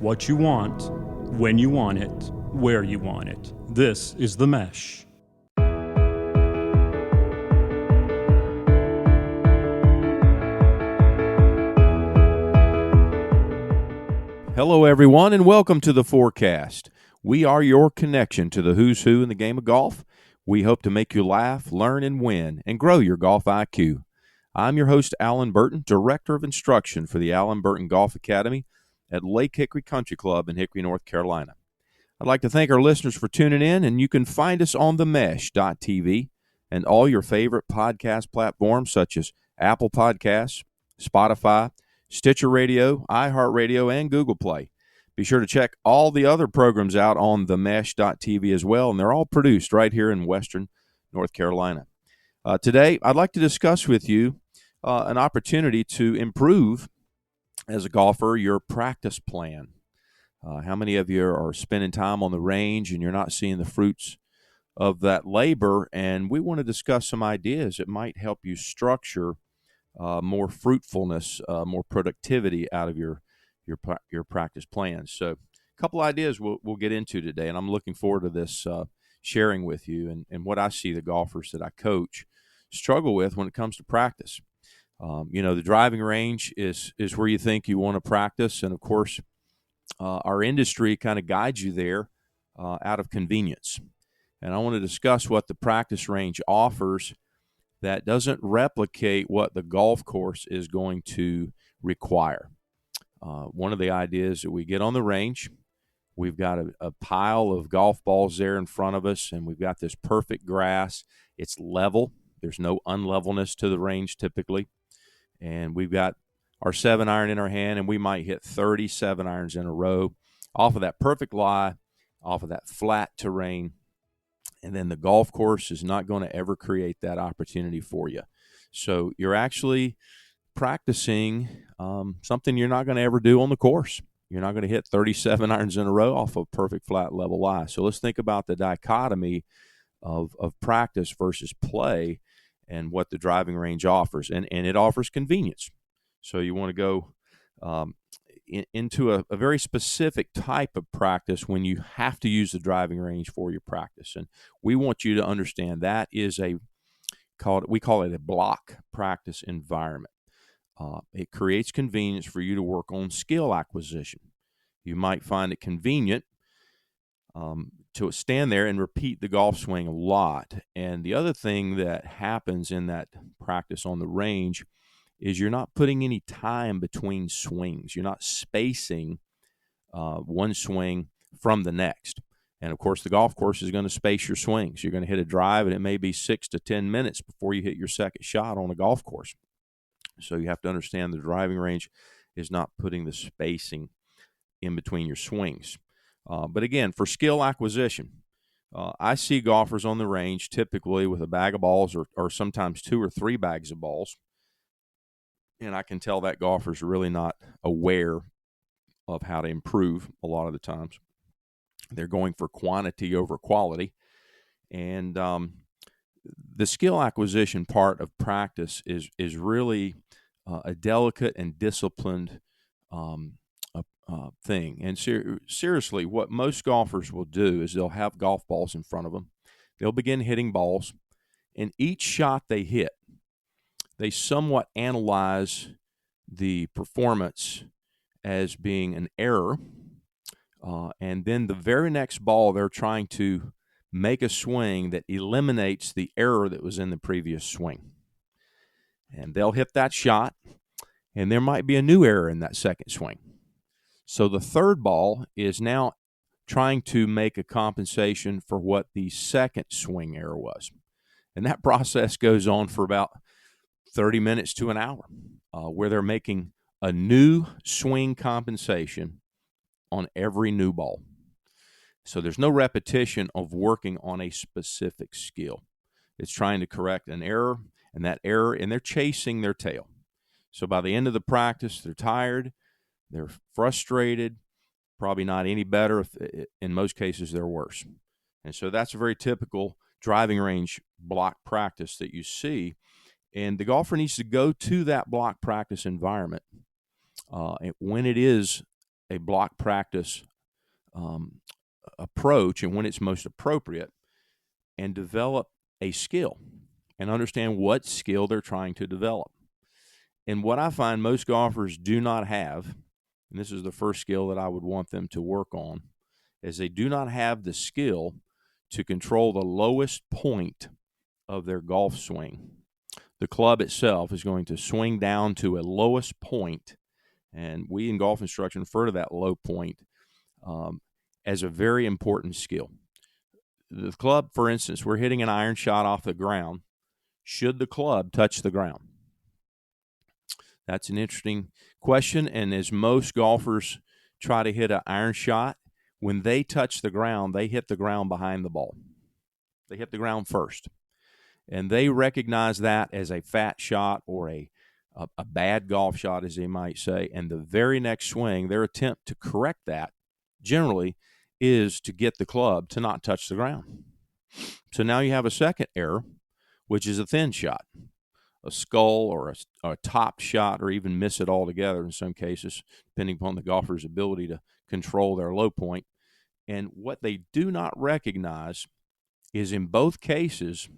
what you want, when you want it, where you want it. This is The Mesh. Hello, everyone, and welcome to the Forecast. We are your connection to the who's who in the game of golf. We hope to make you laugh, learn, and win, and grow your golf IQ. I'm your host, Allen Burton, Director of Instruction for the Allen Burton Golf Academy at Lake Hickory Country Club in Hickory, North Carolina. I'd like to thank our listeners for tuning in, and you can find us on themesh.tv and all your favorite podcast platforms such as Apple Podcasts, Spotify, Stitcher Radio, iHeartRadio, and Google Play. Be sure to check all the other programs out on themesh.tv as well, and they're all produced right here in Western North Carolina. Today, I'd like to discuss with you an opportunity to improve, as a golfer, your practice plan. How many of you are spending time on the range and you're not seeing the fruits of that labor? And we want to discuss some ideas that might help you structure more fruitfulness, more productivity out of your practice plans. So a couple ideas we'll get into today, and I'm looking forward to this sharing with you and what I see the golfers that I coach struggle with when it comes to practice. The driving range is where you think you want to practice, and of course our industry kind of guides you there out of convenience. And I want to discuss what the practice range offers that doesn't replicate what the golf course is going to require. One of the ideas that we get on the range, we've got a pile of golf balls there in front of us, and we've got this perfect grass. It's level. There's no unlevelness to the range typically. And we've got our 7-iron in our hand, and we might hit 30 7-irons in a row off of that perfect lie, off of that flat terrain. And then the golf course is not going to ever create that opportunity for you. So you're actually practicing something you're not going to ever do on the course. You're not going to hit 37 irons in a row off of perfect flat level lie. So let's think about the dichotomy of practice versus play and what the driving range offers. And it offers convenience. So you want to go into a very specific type of practice when you have to use the driving range for your practice. And we want you to understand that is we call it a block practice environment. It creates convenience for you to work on skill acquisition. You might find it convenient to stand there and repeat the golf swing a lot. And the other thing that happens in that practice on the range is you're not putting any time between swings. You're not spacing one swing from the next. And, of course, the golf course is going to space your swings. You're going to hit a drive, and it may be 6 to 10 minutes before you hit your second shot on a golf course. So you have to understand the driving range is not putting the spacing in between your swings. But, again, for skill acquisition, I see golfers on the range typically with a bag of balls or sometimes 2 or 3 bags of balls. And I can tell that golfer's really not aware of how to improve a lot of the times. They're going for quantity over quality. And the skill acquisition part of practice is really a delicate and disciplined thing. And seriously, what most golfers will do is they'll have golf balls in front of them. They'll begin hitting balls. And each shot they hit, they somewhat analyze the performance as being an error, and then the very next ball they're trying to make a swing that eliminates the error that was in the previous swing. And they'll hit that shot, and there might be a new error in that second swing. So the third ball is now trying to make a compensation for what the second swing error was. And that process goes on for about 30 minutes to an hour, where they're making a new swing compensation on every new ball. So there's no repetition of working on a specific skill. It's trying to correct an error, and they're chasing their tail. So by the end of the practice, they're tired, they're frustrated, probably not any better. In most cases, they're worse. And so that's a very typical driving range block practice that you see. And the golfer needs to go to that block practice environment when it is a block practice approach and when it's most appropriate, and develop a skill and understand what skill they're trying to develop. And what I find most golfers do not have, and this is the first skill that I would want them to work on, is they do not have the skill to control the lowest point of their golf swing. The club itself is going to swing down to a lowest point, and we in golf instruction refer to that low point as a very important skill. The club, for instance, we're hitting an iron shot off the ground. Should the club touch the ground? That's an interesting question, and as most golfers try to hit an iron shot, when they touch the ground, they hit the ground behind the ball. They hit the ground first, and they recognize that as a fat shot or a bad golf shot, as they might say, and the very next swing, their attempt to correct that generally is to get the club to not touch the ground. So now you have a second error, which is a thin shot, a skull or a top shot, or even miss it altogether in some cases, depending upon the golfer's ability to control their low point. And what they do not recognize is in both cases,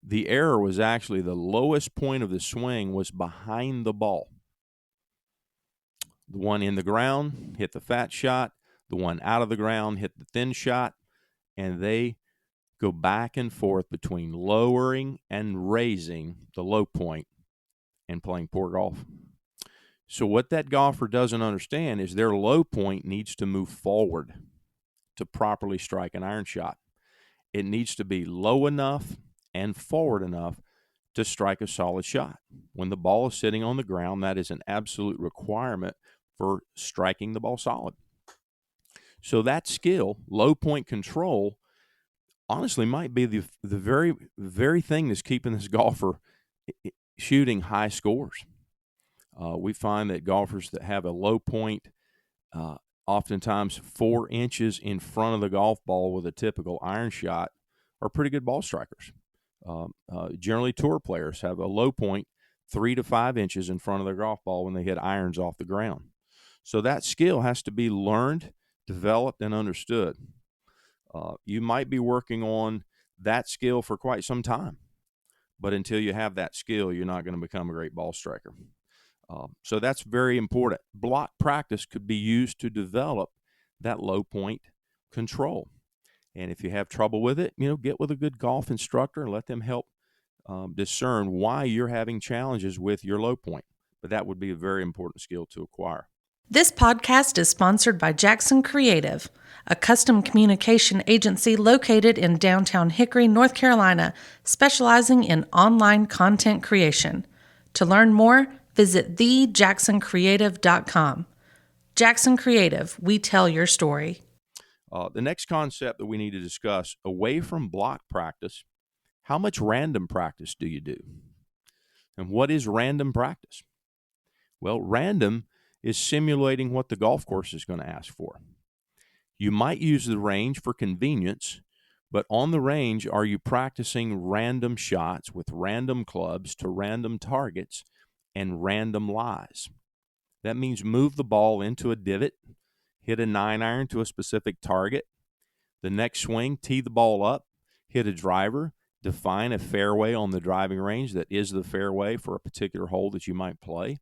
the error was actually the lowest point of the swing was behind the ball. The one in the ground hit the fat shot. The one out of the ground hit the thin shot. And they go back and forth between lowering and raising the low point and playing poor golf. So what that golfer doesn't understand is their low point needs to move forward to properly strike an iron shot. It needs to be low enough and forward enough to strike a solid shot. When the ball is sitting on the ground, that is an absolute requirement for striking the ball solid. So that skill, low point control, honestly might be the very, very thing that's keeping this golfer shooting high scores. We find that golfers that have a low point, oftentimes 4 inches in front of the golf ball with a typical iron shot, are pretty good ball strikers. Generally, tour players have a low point 3 to 5 inches in front of their golf ball when they hit irons off the ground. So that skill has to be learned, developed, and understood. You might be working on that skill for quite some time, but until you have that skill, you're not going to become a great ball striker. So that's very important. Block practice could be used to develop that low point control. And if you have trouble with it, get with a good golf instructor and let them help discern why you're having challenges with your low point. But that would be a very important skill to acquire. This podcast is sponsored by Jackson Creative, a custom communication agency located in downtown Hickory, North Carolina, specializing in online content creation. To learn more, visit thejacksoncreative.com. Jackson Creative, we tell your story. The next concept that we need to discuss, away from block practice, how much random practice do you do? And what is random practice? Well, random is simulating what the golf course is going to ask for. You might use the range for convenience, but on the range, are you practicing random shots with random clubs to random targets and random lies? That means move the ball into a divot, hit a 9-iron to a specific target. The next swing, tee the ball up, hit a driver, define a fairway on the driving range that is the fairway for a particular hole that you might play,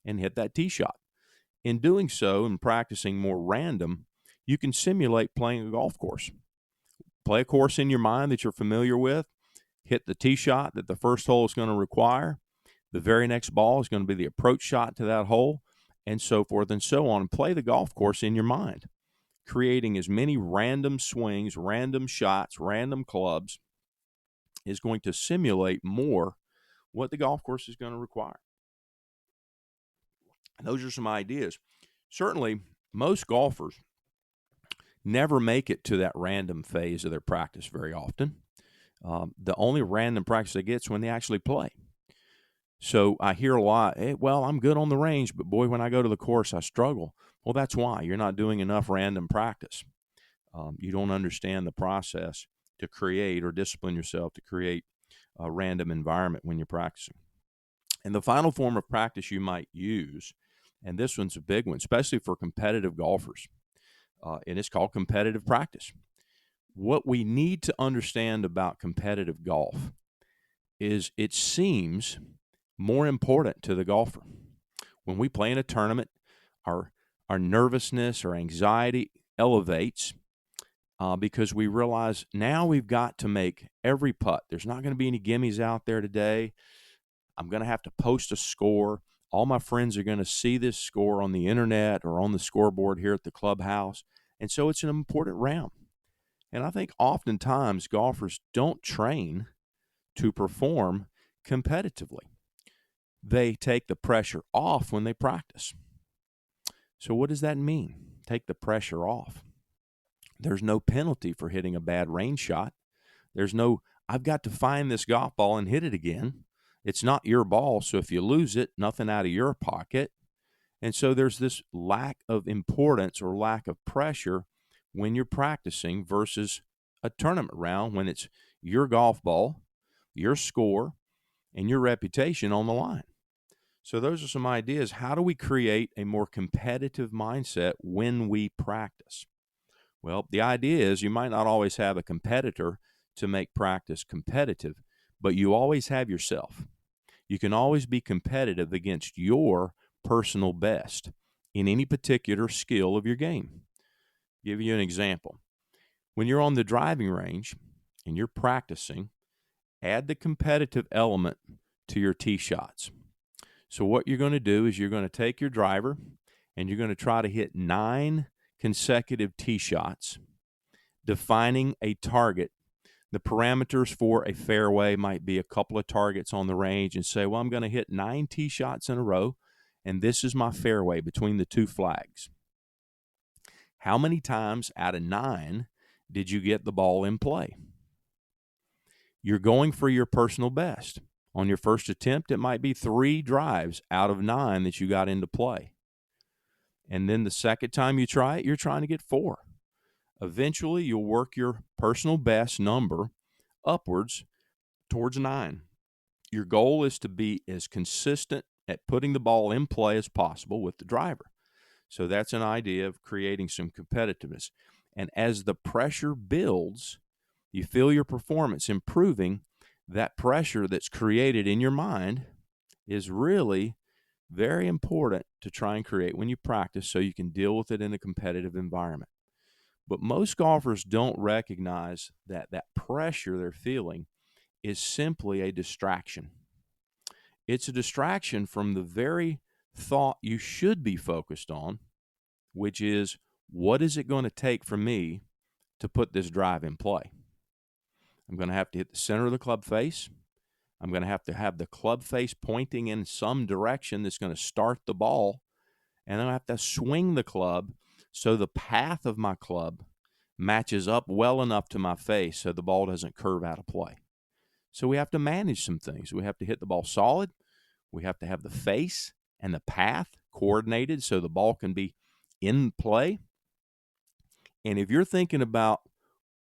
and hit that tee shot. In doing so and practicing more random, you can simulate playing a golf course. Play a course in your mind that you're familiar with, hit the tee shot that the first hole is going to require. The very next ball is going to be the approach shot to that hole, and so forth and so on. Play the golf course in your mind, creating as many random swings, random shots, random clubs is going to simulate more what the golf course is going to require. And those are some ideas. Certainly, most golfers never make it to that random phase of their practice very often. The only random practice they get is when they actually play. So I hear a lot, hey, well, I'm good on the range, but boy, when I go to the course, I struggle. Well, that's why. You're not doing enough random practice. You don't understand the process to create or discipline yourself to create a random environment when you're practicing. And the final form of practice you might use And this one's a big one, especially for competitive golfers. And it's called competitive practice. What we need to understand about competitive golf is it seems more important to the golfer. When we play in a tournament, our nervousness or anxiety elevates because we realize now we've got to make every putt. There's not going to be any gimmies out there today. I'm going to have to post a score. All my friends are going to see this score on the internet or on the scoreboard here at the clubhouse. And so it's an important round. And I think oftentimes golfers don't train to perform competitively. They take the pressure off when they practice. So what does that mean? Take the pressure off. There's no penalty for hitting a bad range shot. There's no, I've got to find this golf ball and hit it again. It's not your ball, so if you lose it, nothing out of your pocket. And so there's this lack of importance or lack of pressure when you're practicing versus a tournament round when it's your golf ball, your score, and your reputation on the line. So those are some ideas. How do we create a more competitive mindset when we practice? Well, the idea is you might not always have a competitor to make practice competitive, but you always have yourself. You can always be competitive against your personal best in any particular skill of your game. I'll give you an example. When you're on the driving range and you're practicing, add the competitive element to your tee shots. So what you're going to do is you're going to take your driver and you're going to try to hit 9 consecutive tee shots, defining a target. The parameters for a fairway might be a couple of targets on the range and say, well, I'm going to hit 9 tee shots in a row, and this is my fairway between the 2 flags. How many times out of 9 did you get the ball in play? You're going for your personal best. On your first attempt, it might be 3 drives out of 9 that you got into play. And then the second time you try it, you're trying to get 4. Eventually, you'll work your personal best number upwards towards 9. Your goal is to be as consistent at putting the ball in play as possible with the driver. So that's an idea of creating some competitiveness. And as the pressure builds, you feel your performance improving. That pressure that's created in your mind is really very important to try and create when you practice so you can deal with it in a competitive environment. But most golfers don't recognize that that pressure they're feeling is simply a distraction. It's a distraction from the very thought you should be focused on, which is, what is it going to take for me to put this drive in play? I'm going to have to hit the center of the club face. I'm going to have the club face pointing in some direction that's going to start the ball. And then I have to swing the club so the path of my club matches up well enough to my face so the ball doesn't curve out of play. So we have to manage some things. We have to hit the ball solid. We have to have the face and the path coordinated so the ball can be in play. And if you're thinking about,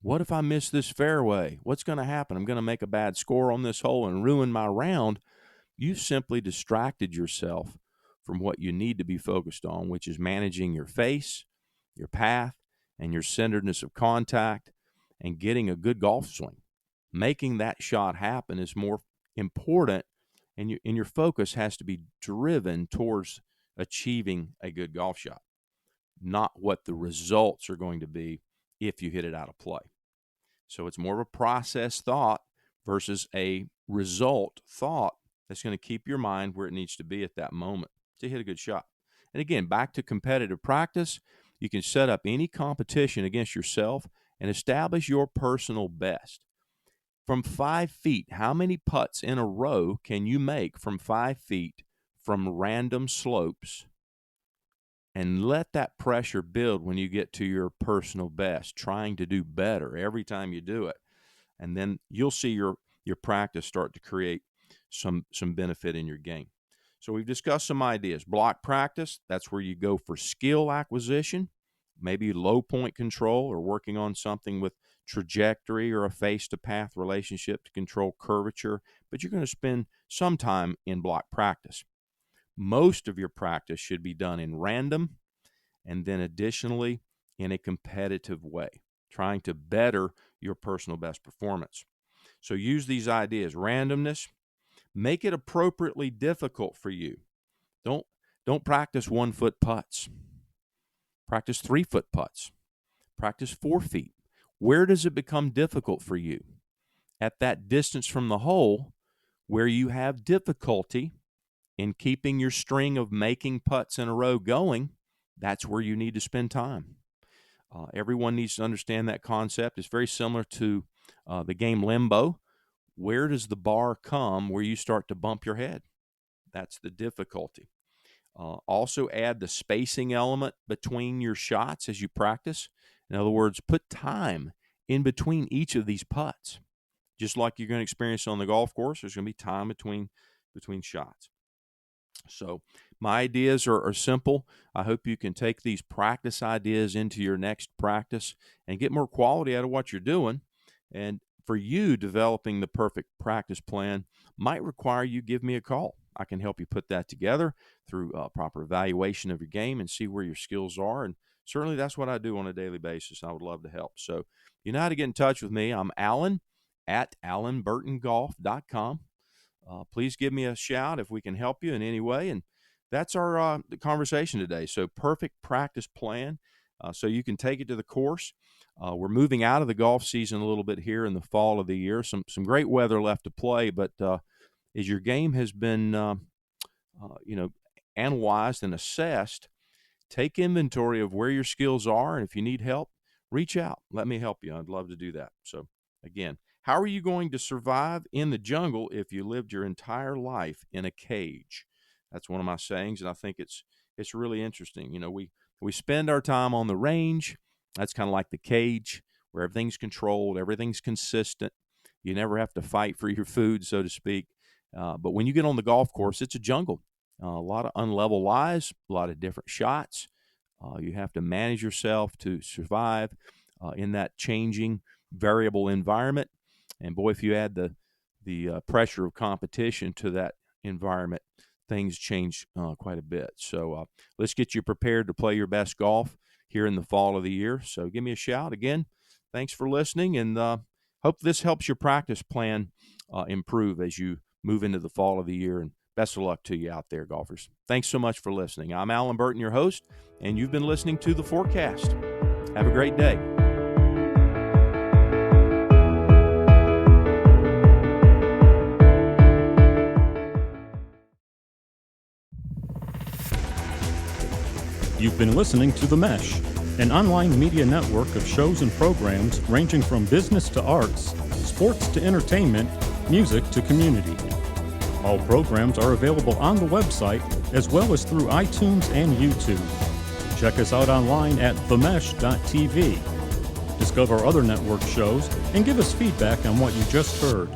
what if I miss this fairway? What's going to happen? I'm going to make a bad score on this hole and ruin my round. You've simply distracted yourself from what you need to be focused on, which is managing your face, your path, and your centeredness of contact, and getting a good golf swing. Making that shot happen is more important, and your focus has to be driven towards achieving a good golf shot, not what the results are going to be if you hit it out of play. So it's more of a process thought versus a result thought that's going to keep your mind where it needs to be at that moment to hit a good shot. And again, back to competitive practice, you can set up any competition against yourself and establish your personal best. From 5 feet, how many putts in a row can you make from 5 feet from random slopes? And let that pressure build when you get to your personal best, trying to do better every time you do it. And then you'll see your practice start to create some benefit in your game. So we've discussed some ideas. Block practice, that's where you go for skill acquisition, maybe low point control or working on something with trajectory or a face-to-path relationship to control curvature, but you're going to spend some time in block practice. Most of your practice should be done in random and then additionally in a competitive way, trying to better your personal best performance. So use these ideas. Randomness, make it appropriately difficult for you. Don't practice 1 foot putts. Practice 3 foot putts. Practice 4 feet. Where does it become difficult for you? At that distance from the hole where you have difficulty in keeping your string of making putts in a row going, that's where you need to spend time. Everyone needs to understand that concept. It's very similar to the game limbo. Where does the bar come where you start to bump your head? That's the difficulty. Also add the spacing element between your shots as you practice. In other words, put time in between each of these putts. Just like you're going to experience on the golf course, there's going to be time between shots. So my ideas are simple. I hope you can take these practice ideas into your next practice and get more quality out of what you're doing. And for you, developing the perfect practice plan might require you give me a call. I can help you put that together through proper evaluation of your game and see where your skills are. And certainly that's what I do on a daily basis. I would love to help. So you know how to get in touch with me. I'm Allen at allenburtongolf.com. Please give me a shout if we can help you in any way. And that's our the conversation today. So perfect practice plan so you can take it to the course. We're moving out of the golf season a little bit here in the fall of the year. Some great weather left to play, but as your game has been analyzed and assessed, take inventory of where your skills are, and if you need help, reach out. Let me help you. I'd love to do that. So again, how are you going to survive in the jungle if you lived your entire life in a cage? That's one of my sayings, and I think it's really interesting. You know, we spend our time on the range. That's kind of like the cage where everything's controlled, everything's consistent. You never have to fight for your food, so to speak. But when you get on the golf course, it's a jungle. A lot of unlevel lies, a lot of different shots. You have to manage yourself to survive in that changing, variable environment. And boy, if you add the pressure of competition to that environment, things change quite a bit. So let's get you prepared to play your best golf here in the fall of the year. So give me a shout. Again, thanks for listening, and hope this helps your practice plan improve as you move into the fall of the year. And best of luck to you out there, golfers. Thanks so much for listening. I'm Allen Burton, your host, and you've been listening to The Forecast. Have a great day. You've been listening to The Mesh, an online media network of shows and programs ranging from business to arts, sports to entertainment, music to community. All programs are available on the website as well as through iTunes and YouTube. Check us out online at themesh.tv. Discover other network shows and give us feedback on what you just heard.